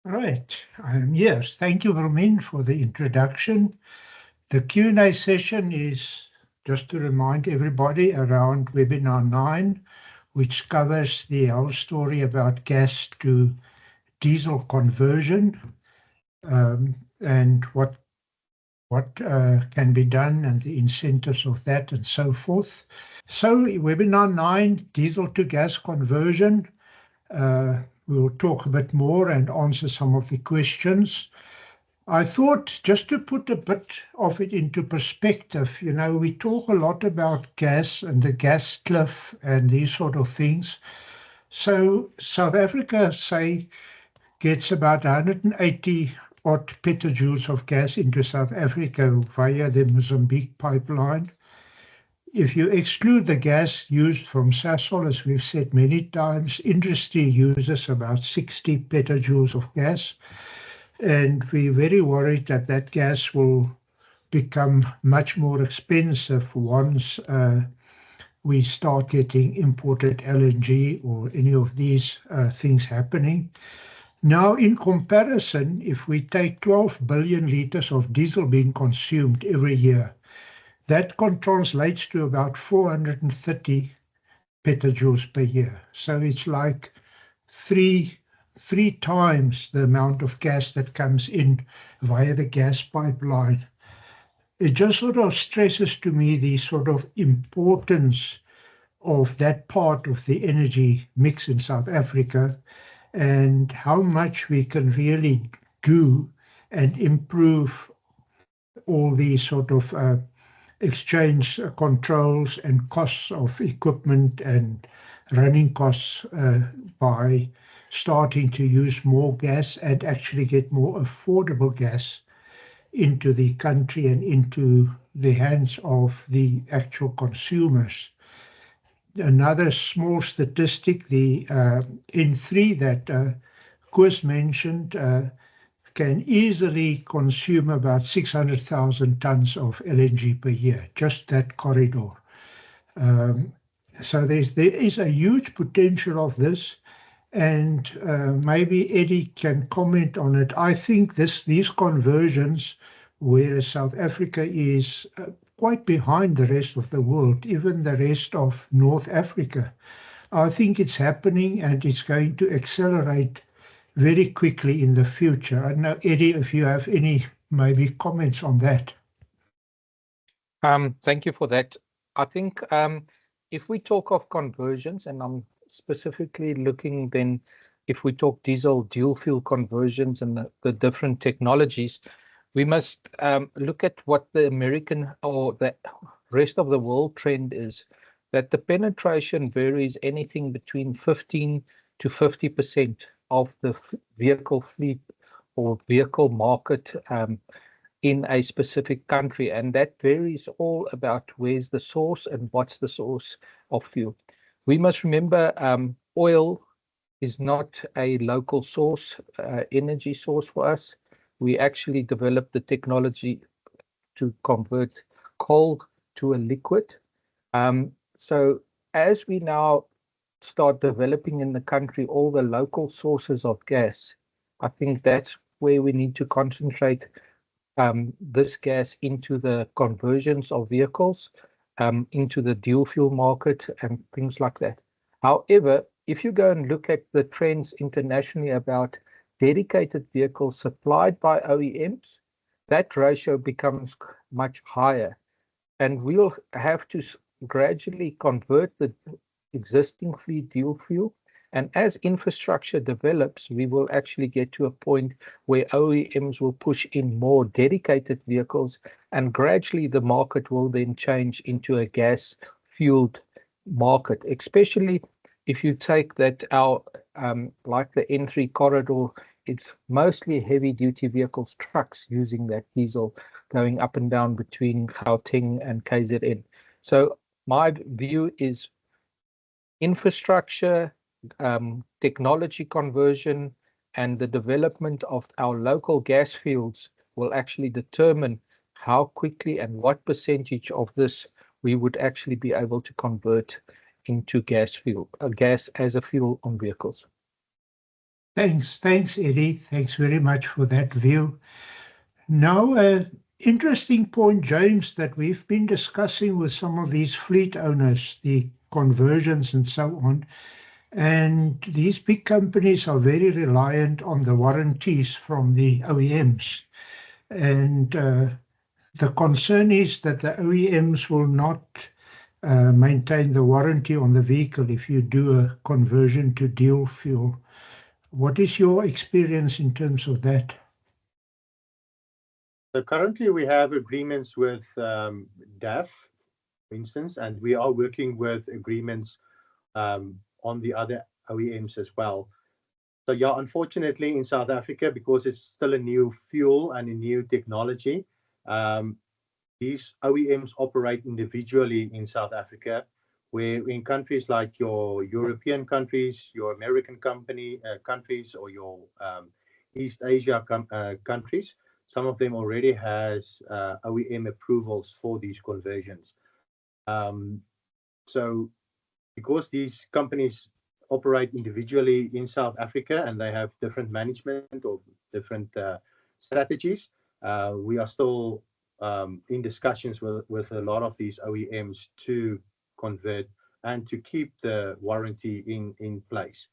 Right. Yes, thank you, Romin, for the introduction. The Q&A session is, just to remind everybody, around webinar 9, which covers the whole story about gas to diesel conversion, and what can be done and the incentives of that and so forth. So webinar 9, diesel to gas conversion. We'll talk a bit more and answer some of the questions. I thought, just to put a bit of it into perspective, we talk a lot about gas and the gas cliff and these sort of things. So South Africa, say, gets about 180 odd petajoules of gas into South Africa via the Mozambique pipeline. If you exclude the gas used from Sasol, as we've said many times, industry uses about 60 petajoules of gas. And we're very worried that that gas will become much more expensive once we start getting imported LNG or any of these things happening. Now, in comparison, if we take 12 billion liters of diesel being consumed every year, that translates to about 430 petajoules per year. So it's like three times the amount of gas that comes in via the gas pipeline. It just sort of stresses to me the sort of importance of that part of the energy mix in South Africa and how much we can really do and improve all these sort of exchange controls and costs of equipment and running costs by starting to use more gas and actually get more affordable gas into the country and into the hands of the actual consumers. Another small statistic, the N3 that Koos mentioned, can easily consume about 600,000 tons of LNG per year, just that corridor. So there is a huge potential of this, and maybe Eddie can comment on it. I think these conversions, whereas South Africa is quite behind the rest of the world, even the rest of North Africa, I think it's happening and it's going to accelerate very quickly in the future. I don't know, Eddie, if you have any maybe comments on that. Thank you for that. I think if we talk of conversions, and I'm specifically looking then, if we talk diesel dual fuel conversions and the different technologies, we must look at what the American or the rest of the world trend is, that the penetration varies anything between 15 to 50% of the vehicle fleet or vehicle market in a specific country, and that varies all about where's the source and what's the source of fuel. We must remember oil is not a local source, energy source for us. We actually developed the technology to convert coal to a liquid. So as we now start developing in the country all the local sources of gas, I think that's where we need to concentrate this gas into the conversions of vehicles, into the dual fuel market and things like that. However, if you go and look at the trends internationally about dedicated vehicles supplied by OEMs, that ratio becomes much higher. And we'll have to gradually convert the existing fleet dual fuel. And as infrastructure develops, we will actually get to a point where OEMs will push in more dedicated vehicles, and gradually the market will then change into a gas-fueled market, especially if you take that our, like the N3 corridor, it's mostly heavy-duty vehicles, trucks using that diesel going up and down between Gauteng and KZN. So my view is infrastructure, technology conversion, and the development of our local gas fields will actually determine how quickly and what percentage of this we would actually be able to convert into gas as a fuel on vehicles. Thanks, Eddie. Thanks very much for that view. Now, interesting point, James, that we've been discussing with some of these fleet owners, the conversions and so on. And these big companies are very reliant on the warranties from the OEMs. And the concern is that the OEMs will not maintain the warranty on the vehicle if you do a conversion to dual fuel. What is your experience in terms of that? So currently we have agreements with DAF, for instance, and we are working with agreements on the other OEMs as well. So yeah, unfortunately in South Africa, because it's still a new fuel and a new technology, these OEMs operate individually in South Africa, where in countries like your European countries, your American countries, or your East Asia countries, some of them already has OEM approvals for these conversions. So because these companies operate individually in South Africa and they have different management or different strategies, we are still in discussions with a lot of these OEMs to convert and to keep the warranty in place.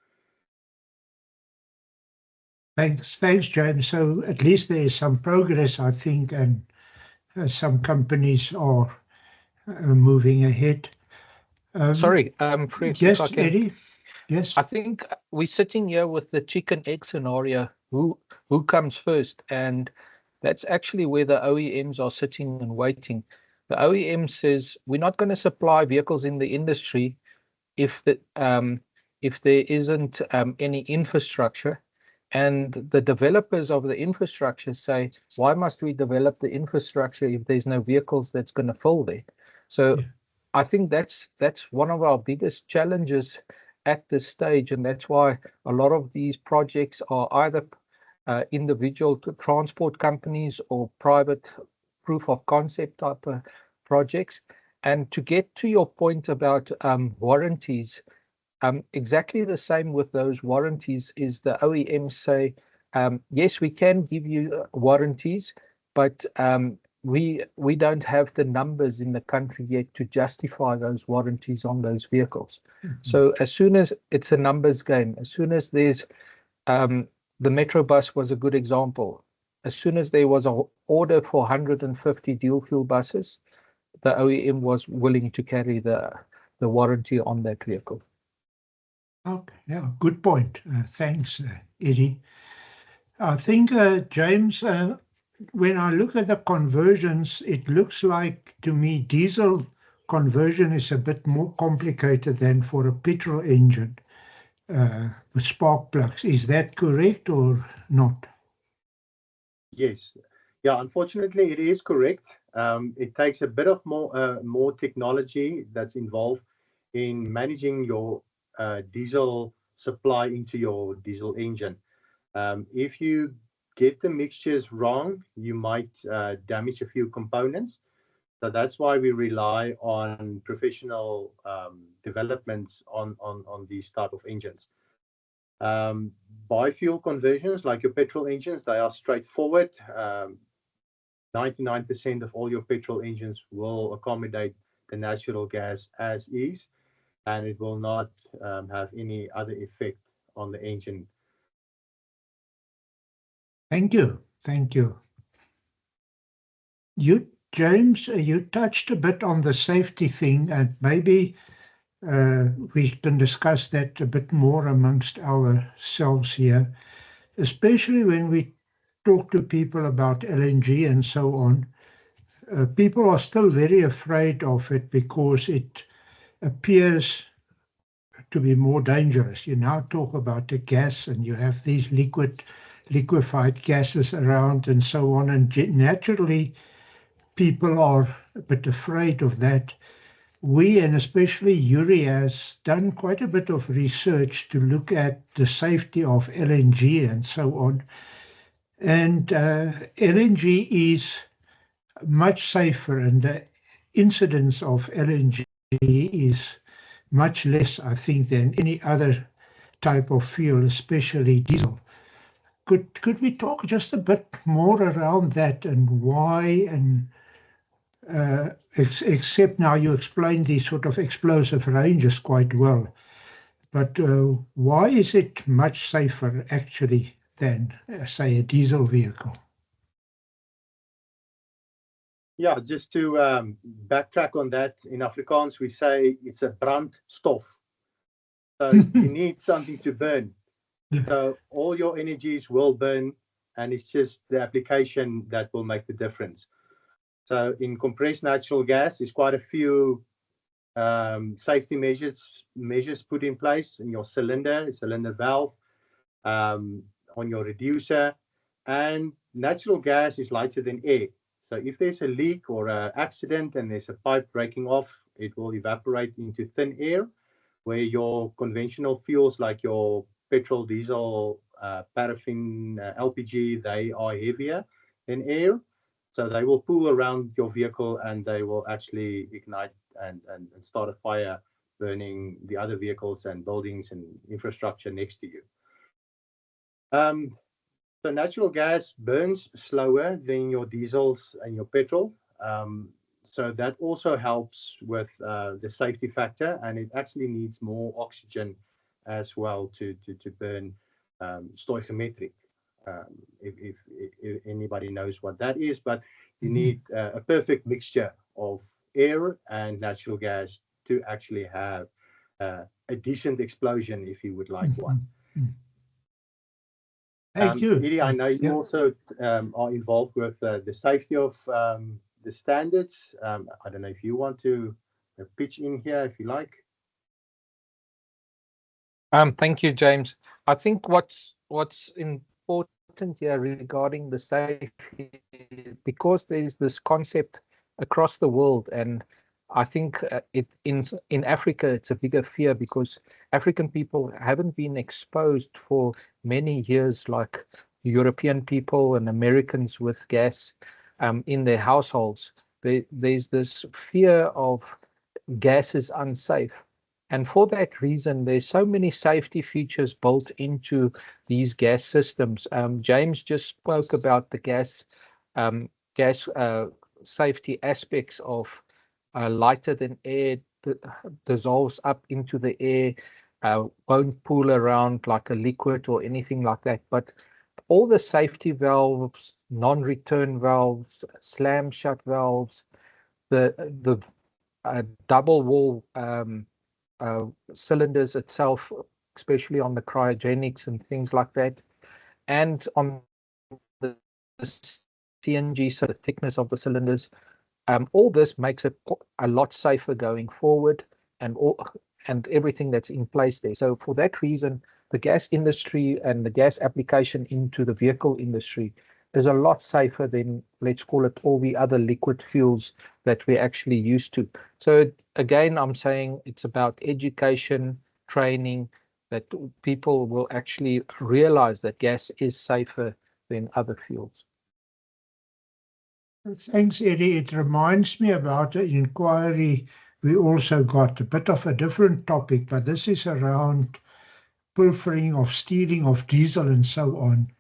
Thanks, James. So at least there is some progress, I think, and some companies are moving ahead. Sorry, Fred, yes, if I can. Eddie. Yes. I think we're sitting here with the chicken egg scenario. Who comes first? And that's actually where the OEMs are sitting and waiting. The OEM says we're not going to supply vehicles in the industry if there isn't any infrastructure. And the developers of the infrastructure say, why must we develop the infrastructure if there's no vehicles that's going to fill there? So I think that's one of our biggest challenges at this stage, and that's why a lot of these projects are either individual transport companies or private proof of concept type of projects. And to get to your point about warranties, exactly the same with those warranties is the OEMs say, yes, we can give you warranties, but we don't have the numbers in the country yet to justify those warranties on those vehicles. So as soon as it's a numbers game, as soon as there's the Metrobus was a good example. As soon as there was an order for 150 dual fuel buses, the OEM was willing to carry the warranty on that vehicle. Okay, yeah, good point. Thanks, Eddie. I think, James, when I look at the conversions, it looks like to me diesel conversion is a bit more complicated than for a petrol engine with spark plugs. Is that correct or not? Yes. Yeah, unfortunately, it is correct. It takes a bit of more technology that's involved in managing your diesel supply into your diesel engine. If you get the mixtures wrong, you might damage a few components. So that's why we rely on professional developments on these type of engines. Biofuel conversions, like your petrol engines, they are straightforward. 99% of all your petrol engines will accommodate the natural gas as is, and it will not have any other effect on the engine. Thank you. James, you touched a bit on the safety thing, and maybe we can discuss that a bit more amongst ourselves here, especially when we talk to people about LNG and so on. People are still very afraid of it because it appears to be more dangerous. You now talk about the gas and you have these liquefied gases around and so on, and naturally people are a bit afraid of that. We, and especially Yuri, has done quite a bit of research to look at the safety of LNG and so on. And LNG is much safer, and the incidence of LNG is much less, I think, than any other type of fuel, especially diesel. Could we talk just a bit more around that and why, and except now you explained these sort of explosive ranges quite well, but why is it much safer actually than, say, a diesel vehicle? Yeah, just to backtrack on that, in Afrikaans we say it's a brandstof. So you need something to burn. So all your energies will burn, and it's just the application that will make the difference. So in compressed natural gas, there's quite a few safety measures put in place in your cylinder valve, on your reducer, and natural gas is lighter than air. So if there's a leak or an accident and there's a pipe breaking off, it will evaporate into thin air, where your conventional fuels like your petrol, diesel, paraffin, LPG, they are heavier than air. So they will pool around your vehicle and they will actually ignite and start a fire, burning the other vehicles and buildings and infrastructure next to you. So natural gas burns slower than your diesels and your petrol. So that also helps with the safety factor, and it actually needs more oxygen as well to burn stoichiometric. If anybody knows what that is, but you need a perfect mixture of air and natural gas to actually have a decent explosion, if you would like one. Thank you. Edie, I know you also are involved with the safety of the standards. I don't know if you want to pitch in here, if you like. Thank you, James. I think what's important here regarding the safety, because there's this concept across the world, and I think in Africa it's a bigger fear because African people haven't been exposed for many years like European people and Americans with gas in their households. There's this fear of gas is unsafe. And for that reason, there's so many safety features built into these gas systems. James just spoke about the gas safety aspects of lighter than air, dissolves up into the air, won't pool around like a liquid or anything like that. But all the safety valves, non-return valves, slam shut valves, the double wall cylinders itself, especially on the cryogenics and things like that, and on the CNG, so the thickness of the cylinders, all this makes it a lot safer going forward, and everything that's in place there. So for that reason, the gas industry and the gas application into the vehicle industry is a lot safer than, let's call it, all the other liquid fuels that we're actually used to. So again, I'm saying it's about education, training, that people will actually realize that gas is safer than other fuels. Thanks, Eddie. It reminds me about an inquiry we also got, a bit of a different topic, but this is around pilfering of stealing of diesel and so on,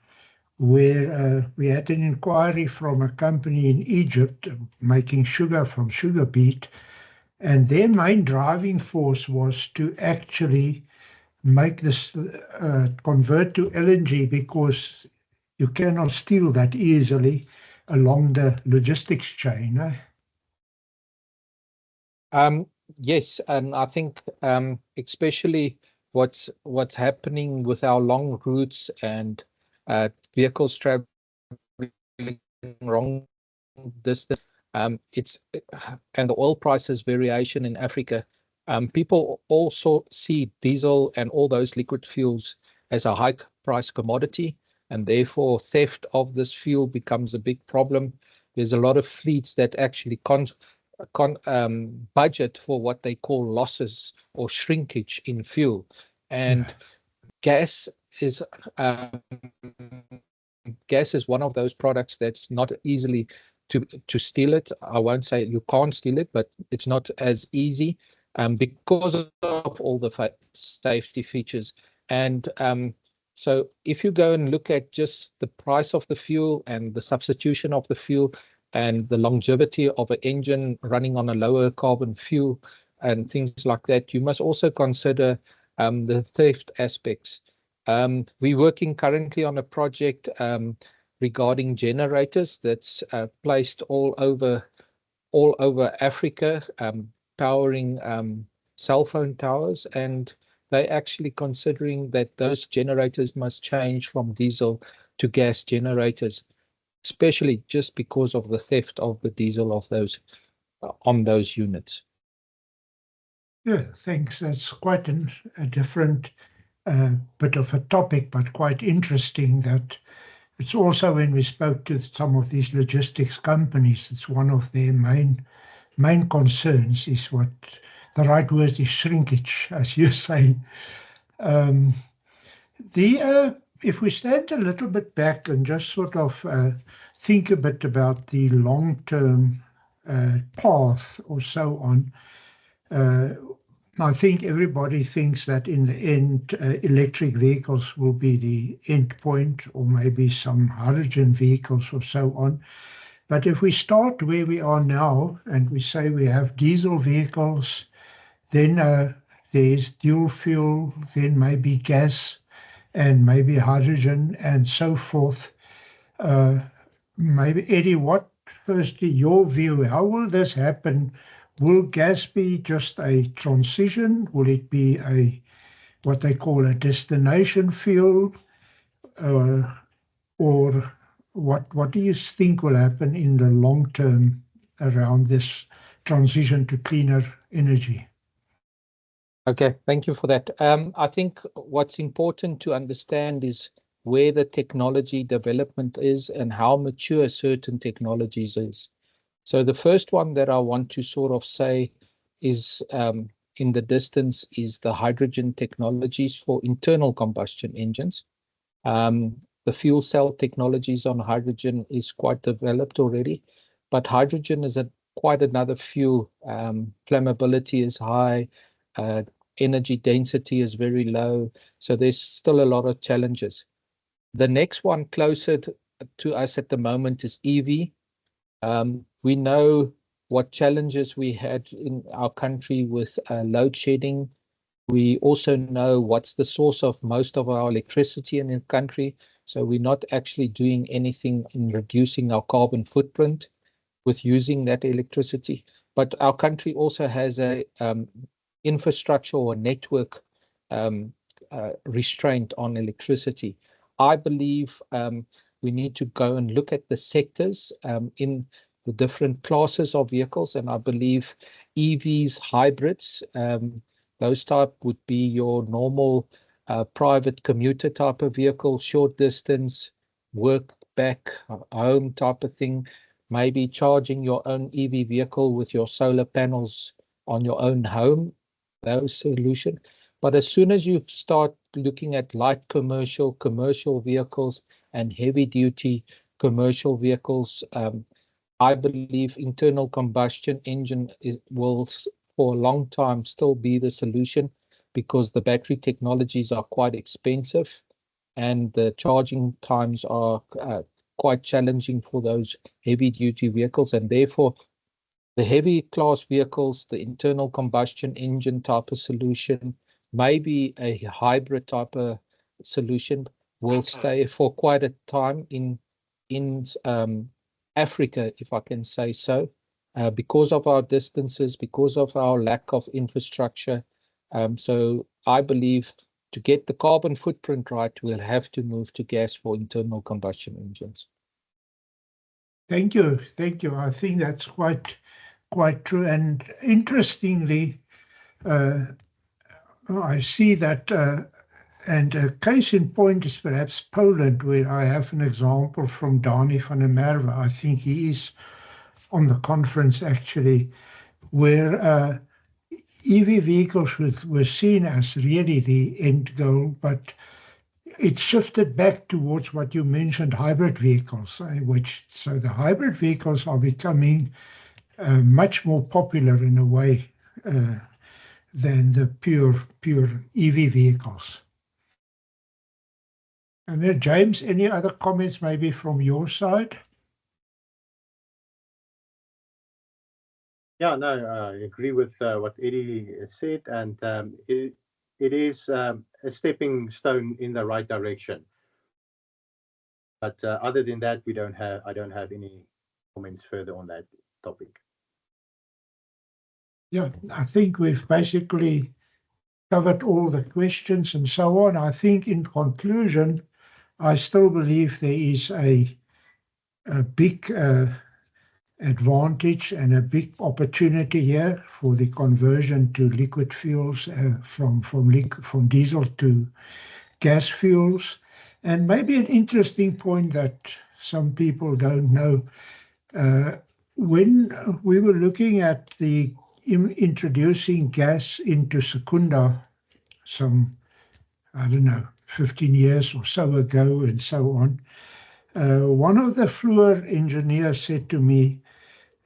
where we had an inquiry from a company in Egypt making sugar from sugar beet, and their main driving force was to actually make this convert to LNG, because you cannot steal that easily along the logistics chain. Yes, and I think especially what's happening with our long routes and vehicles traveling long distance, and the oil prices variation in Africa. People also see diesel and all those liquid fuels as a high price commodity, and therefore theft of this fuel becomes a big problem. There's a lot of fleets that actually budget for what they call losses or shrinkage in fuel, and gas is one of those products that's not easily to steal it. I won't say you can't steal it, but it's not as easy because of all the safety features. And so if you go and look at just the price of the fuel and the substitution of the fuel and the longevity of an engine running on a lower carbon fuel and things like that, you must also consider the theft aspects. We're working currently on a project regarding generators that's placed all over Africa, powering cell phone towers, and they're actually considering that those generators must change from diesel to gas generators, especially just because of the theft of the diesel of those on those units. Yeah, thanks. That's quite a different bit of a topic, but quite interesting that it's also when we spoke to some of these logistics companies, it's one of their main concerns is what the right word is, shrinkage, as you say. If we stand a little bit back and just sort of think a bit about the long-term path or so on, I think everybody thinks that in the end, electric vehicles will be the end point, or maybe some hydrogen vehicles or so on. But if we start where we are now and we say we have diesel vehicles, then there's dual fuel, then maybe gas and maybe hydrogen and so forth. Maybe Eddie, firstly, your view, how will this happen? Will gas be just a transition? Will it be what they call a destination fuel? Or what do you think will happen in the long term around this transition to cleaner energy? Okay, thank you for that. I think what's important to understand is where the technology development is and how mature certain technologies is. So the first one that I want to sort of say is in the distance is the hydrogen technologies for internal combustion engines. The fuel cell technologies on hydrogen is quite developed already, but hydrogen is quite another fuel. Flammability is high, energy density is very low, so there's still a lot of challenges. The next one closer to us at the moment is EV. We know what challenges we had in our country with load shedding. We also know what's the source of most of our electricity in the country. So we're not actually doing anything in reducing our carbon footprint with using that electricity. But our country also has a infrastructure or network restraint on electricity. I believe we need to go and look at the sectors in the different classes of vehicles, and I believe EVs, hybrids, those type would be your normal private commuter type of vehicle, short distance, work back, home type of thing, maybe charging your own EV vehicle with your solar panels on your own home, those solutions. But as soon as you start looking at light commercial vehicles and heavy duty commercial vehicles, I believe internal combustion engine will for a long time still be the solution, because the battery technologies are quite expensive and the charging times are quite challenging for those heavy duty vehicles, and therefore the heavy class vehicles, the internal combustion engine type of solution, maybe a hybrid type of solution, will stay for quite a time in Africa, if I can say so, because of our distances, because of our lack of infrastructure. So I believe to get the carbon footprint right, we'll have to move to gas for internal combustion engines. Thank you. I think that's quite true. And interestingly, I see that, and a case in point is perhaps Poland, where I have an example from Dani van der Merwe. I think he is on the conference actually, where EV vehicles were seen as really the end goal, but it shifted back towards what you mentioned, hybrid vehicles, so the hybrid vehicles are becoming much more popular in a way than the pure EV vehicles. And then, James, any other comments maybe from your side? Yeah, no, I agree with what Eddie said, and it is a stepping stone in the right direction. But other than that, I don't have any comments further on that topic. Yeah, I think we've basically covered all the questions and so on. I think in conclusion, I still believe there is a big advantage and a big opportunity here for the conversion to liquid fuels from diesel to gas fuels. And maybe an interesting point that some people don't know, when we were looking at the introducing gas into Secunda some, I don't know, 15 years or so ago and so on, one of the Fluor engineers said to me,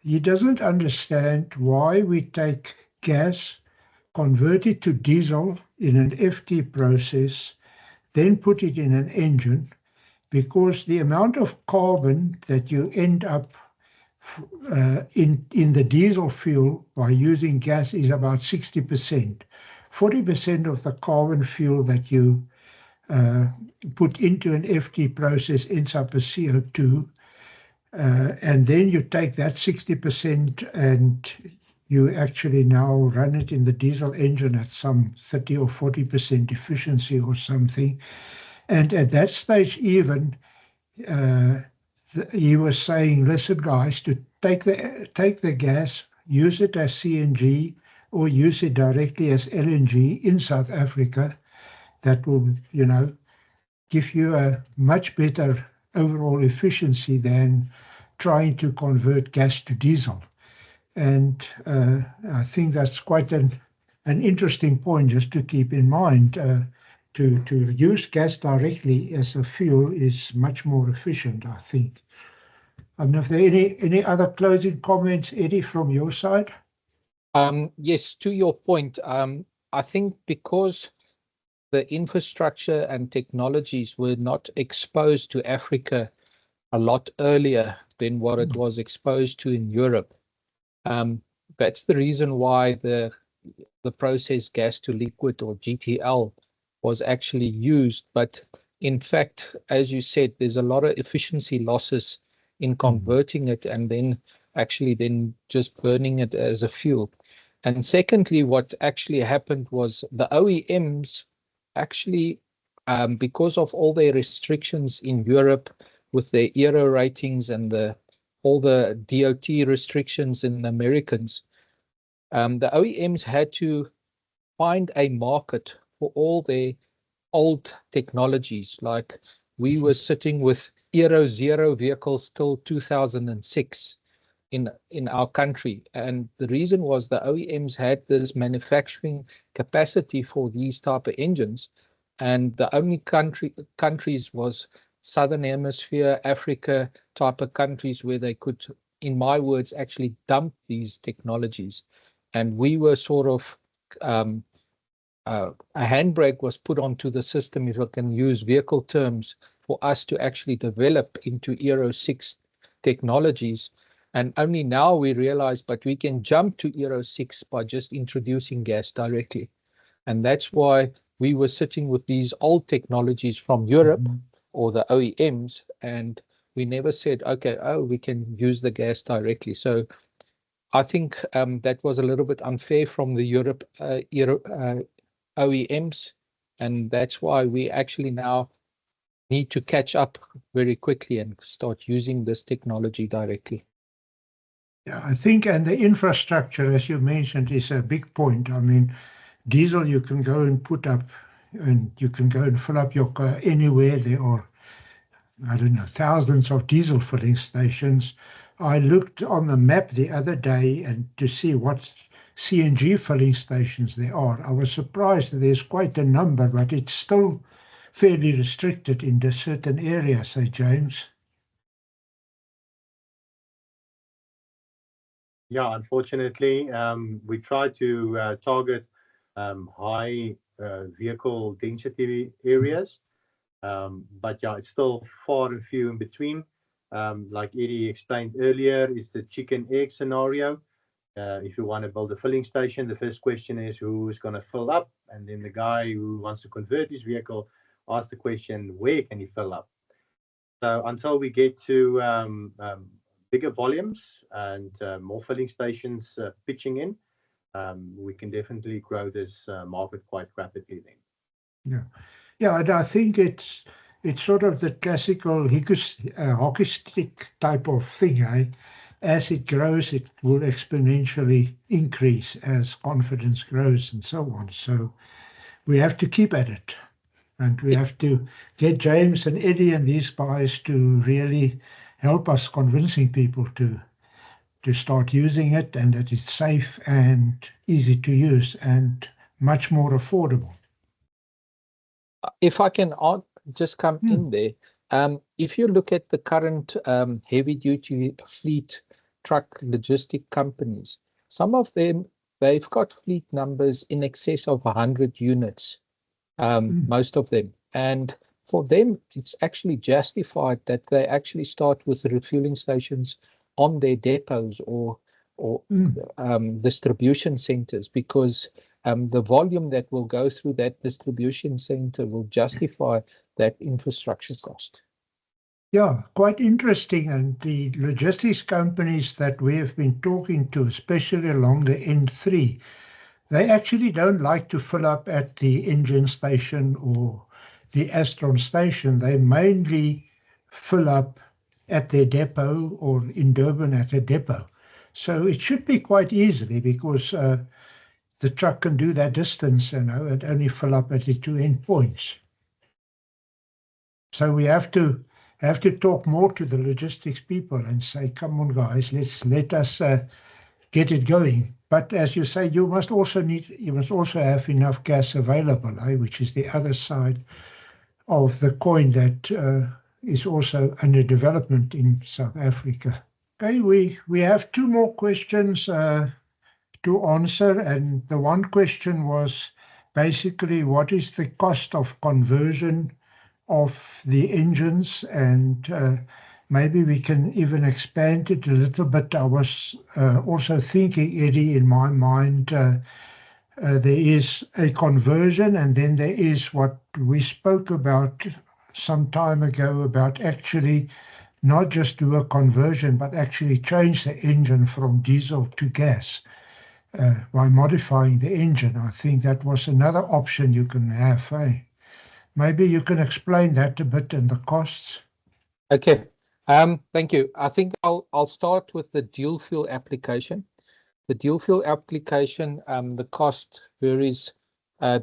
he doesn't understand why we take gas, convert it to diesel in an FT process, then put it in an engine, because the amount of carbon that you end up in the diesel fuel by using gas is about 60%. 40% of the carbon fuel that you put into an FT process ends up as CO2. And then you take that 60% and you actually now run it in the diesel engine at some 30 or 40% efficiency or something. And at that stage, even he was saying, listen, guys, to take the gas, use it as CNG or use it directly as LNG in South Africa. That will, give you a much better overall efficiency than trying to convert gas to diesel. And I think that's quite an interesting point just to keep in mind. To use gas directly as a fuel is much more efficient, I think. I don't know if there are any other closing comments, Eddie, from your side? Yes, to your point, I think because the infrastructure and technologies were not exposed to Africa a lot earlier than what it was exposed to in Europe. That's the reason why the process gas to liquid, or GTL, was actually used. But in fact, as you said, there's a lot of efficiency losses in converting it and then just burning it as a fuel. And secondly, what actually happened was the OEMs actually, because of all their restrictions in Europe with their aero ratings and all the DOT restrictions in the Americans, the OEMs had to find a market for all their old technologies. Like we were sitting with Euro 0 vehicles till 2006 in our country. And the reason was the OEMs had this manufacturing capacity for these type of engines. And the only countries was Southern Hemisphere, Africa type of countries where they could, in my words, actually dump these technologies. And we were sort of, a handbrake was put onto the system, if I can use vehicle terms, for us to actually develop into Euro 6 technologies. And only now we realize, but we can jump to Euro 6 by just introducing gas directly. And that's why we were sitting with these old technologies from Europe or the OEMs, and we never said, okay, we can use the gas directly. So I think that was a little bit unfair from the Europe OEMs, and that's why we actually now need to catch up very quickly and start using this technology directly. Yeah, I think, and the infrastructure, as you mentioned, is a big point. I mean, diesel you can go and put up, and you can go and fill up your car anywhere. There are, I don't know, thousands of diesel filling stations. I looked on the map the other day and to see what CNG filling stations there are. I was surprised that there's quite a number, but it's still fairly restricted in certain areas, say, James. Yeah, unfortunately, we try to target high vehicle density areas, But yeah, it's still far and few in between. Like Eddie explained earlier, it's the chicken egg scenario. If you want to build a filling station, the first question is who's going to fill up, and then the guy who wants to convert his vehicle asks the question, where can he fill up? So until we get to bigger volumes and more filling stations pitching in, we can definitely grow this market quite rapidly then. Yeah, yeah, and I think it's sort of the classical hockey stick type of thing. As it grows, it will exponentially increase as confidence grows and so on. So we have to keep at it, and we have to get James and Eddie and these guys to really help us convincing people to start using it, and that it's safe and easy to use and much more affordable. If I can just come in there, if you look at the current heavy-duty fleet truck logistic companies, some of them, they've got fleet numbers in excess of 100 units, most of them. And for them, it's actually justified that they actually start with refueling stations on their depots or distribution centers, because the volume that will go through that distribution center will justify that infrastructure cost. Yeah, quite interesting. And the logistics companies that we have been talking to, especially along the N3, they actually don't like to fill up at the engine station or the Astron station. They mainly fill up at their depot or in Durban at a depot. So it should be quite easily, because the truck can do that distance, and only fill up at the two endpoints. So we have to talk more to the logistics people and say, come on, guys, let us get it going. But as you say, you must also have enough gas available, which is the other side of the coin that is also under development in South Africa. Okay, we have two more questions to answer, and the one question was basically what is the cost of conversion of the engines, and maybe we can even expand it a little bit. I was also thinking, Eddie, in my mind, there is a conversion, and then there is what we spoke about some time ago about actually not just do a conversion, but actually change the engine from diesel to gas by modifying the engine. I think that was another option you can have. Maybe you can explain that a bit and the costs. Okay. Thank you. I think I'll start with the dual fuel application. The dual fuel application, the cost varies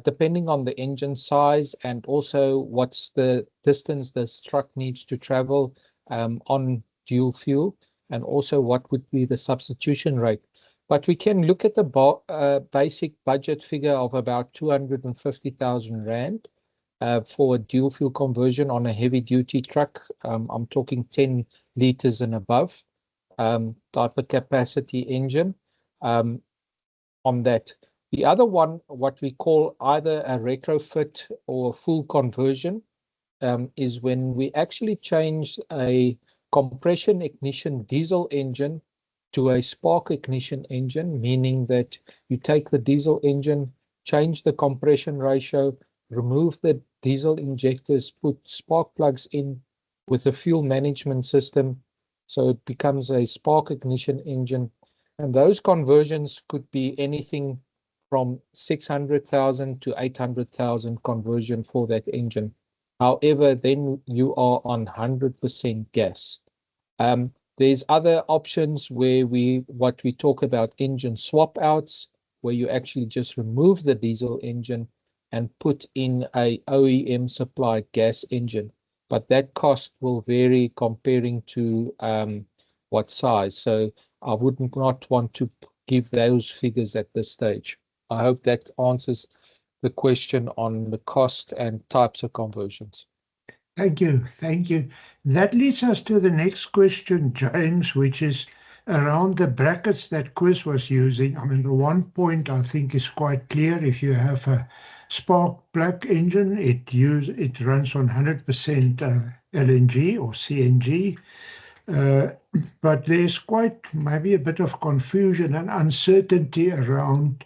depending on the engine size and also what's the distance this truck needs to travel on dual fuel, and also what would be the substitution rate. But we can look at the basic budget figure of about 250,000 Rand for a dual fuel conversion on a heavy duty truck. I'm talking 10 liters and above type of capacity engine on that. The other one, what we call either a retrofit or full conversion, is when we actually change a compression ignition diesel engine to a spark ignition engine, meaning that you take the diesel engine, change the compression ratio, remove the diesel injectors, put spark plugs in with a fuel management system, so it becomes a spark ignition engine. And those conversions could be anything from 600,000 to 800,000 conversion for that engine. However, then you are on 100% gas. There's other options where what we talk about engine swap outs, where you actually just remove the diesel engine and put in a OEM supplied gas engine. But that cost will vary comparing to what size. So I would not want to give those figures at this stage. I hope that answers the question on the cost and types of conversions. Thank you. Thank you. That leads us to the next question, James, which is around the brackets that Chris was using. I mean, the one point I think is quite clear. If you have a spark plug engine, it runs on 100% LNG or CNG. But there's quite maybe a bit of confusion and uncertainty around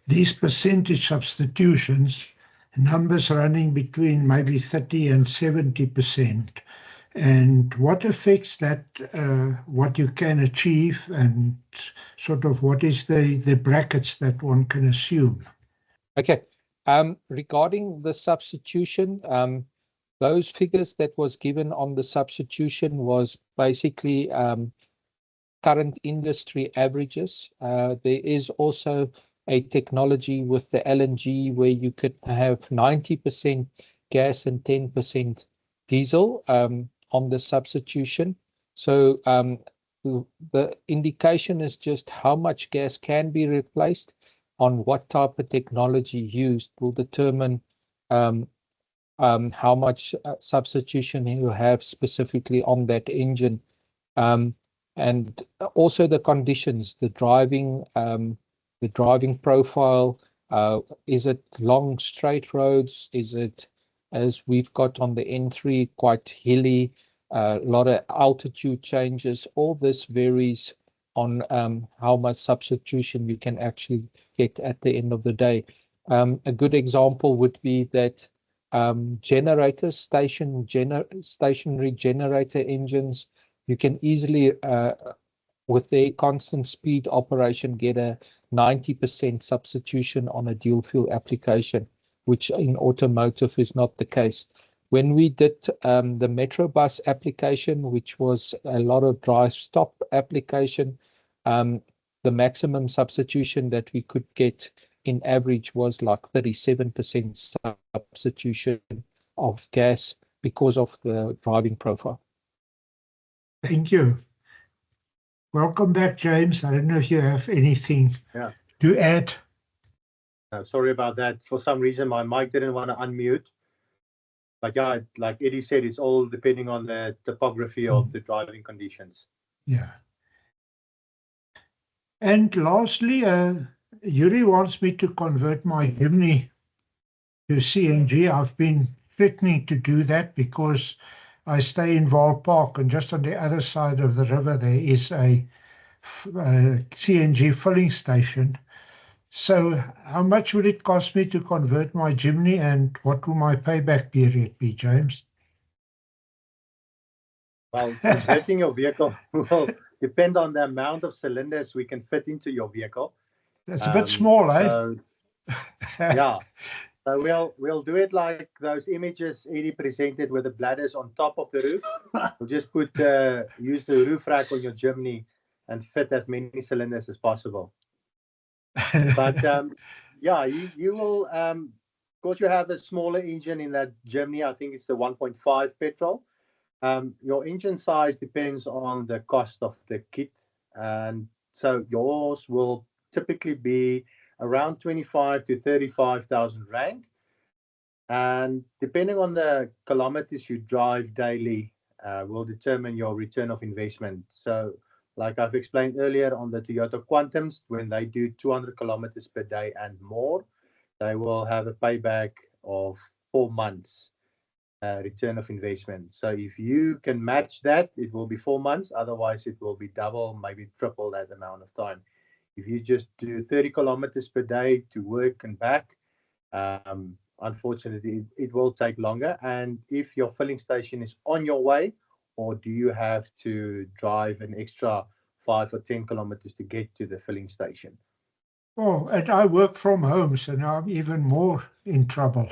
these percentage substitutions, numbers running between maybe 30 and 70%. And what affects that, what you can achieve, and sort of what is the brackets that one can assume? Okay. Regarding the substitution, those figures that was given on the substitution was basically current industry averages. There is also a technology with the LNG where you could have 90% gas and 10% diesel on the substitution. So the indication is just how much gas can be replaced on what type of technology used will determine how much substitution you have specifically on that engine, and also the conditions, the driving profile. Is it long straight roads? Is it, as we've got on the N3, quite hilly, a lot of altitude changes? All this varies on how much substitution you can actually get at the end of the day. A good example would be that generators, stationary generator engines, you can easily, with their constant speed operation, get a 90% substitution on a dual fuel application, which in automotive is not the case. When we did the Metrobus application, which was a lot of dry stop application, the maximum substitution that we could get in average was like 37% substitution of gas because of the driving profile. Thank you. Welcome back, James. I don't know if you have anything to add. Sorry about that. For some reason, my mic didn't want to unmute. But yeah, like Eddie said, it's all depending on the topography of the driving conditions. Yeah. And lastly, Yuri wants me to convert my Jimny to CNG. I've been threatening to do that because I stay in Vaal Park, and just on the other side of the river there is a CNG filling station. So how much would it cost me to convert my Jimny, and what will my payback period be, James? Well, converting your vehicle will depend on the amount of cylinders we can fit into your vehicle. That's a bit small, eh? So, yeah. So we'll do it like those images Eddie presented with the bladders on top of the roof. We'll just use the roof rack on your Jimny and fit as many cylinders as possible. But yeah, you will, of course, you have a smaller engine in that Jimny. I think it's the 1.5 petrol. Your engine size depends on the cost of the kit, and so yours will typically be around 25 to 35,000 rand, and depending on the kilometers you drive daily, will determine your return of investment. So, like I've explained earlier on the Toyota Quantums, when they do 200 kilometers per day and more, they will have a payback of 4 months. Return of investment. So if you can match that, it will be 4 months. Otherwise, it will be double, maybe triple that amount of time. If you just do 30 kilometers per day to work and back, unfortunately, it will take longer. And if your filling station is on your way, or do you have to drive an extra 5 or 10 kilometers to get to the filling station? Oh, and I work from home, so now I'm even more in trouble.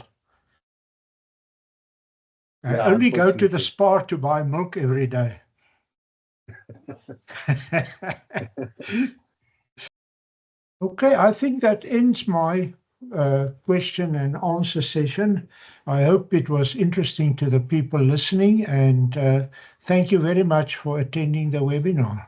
I only go to the Spar to buy milk every day. Okay, I think that ends my question and answer session. I hope it was interesting to the people listening, and thank you very much for attending the webinar.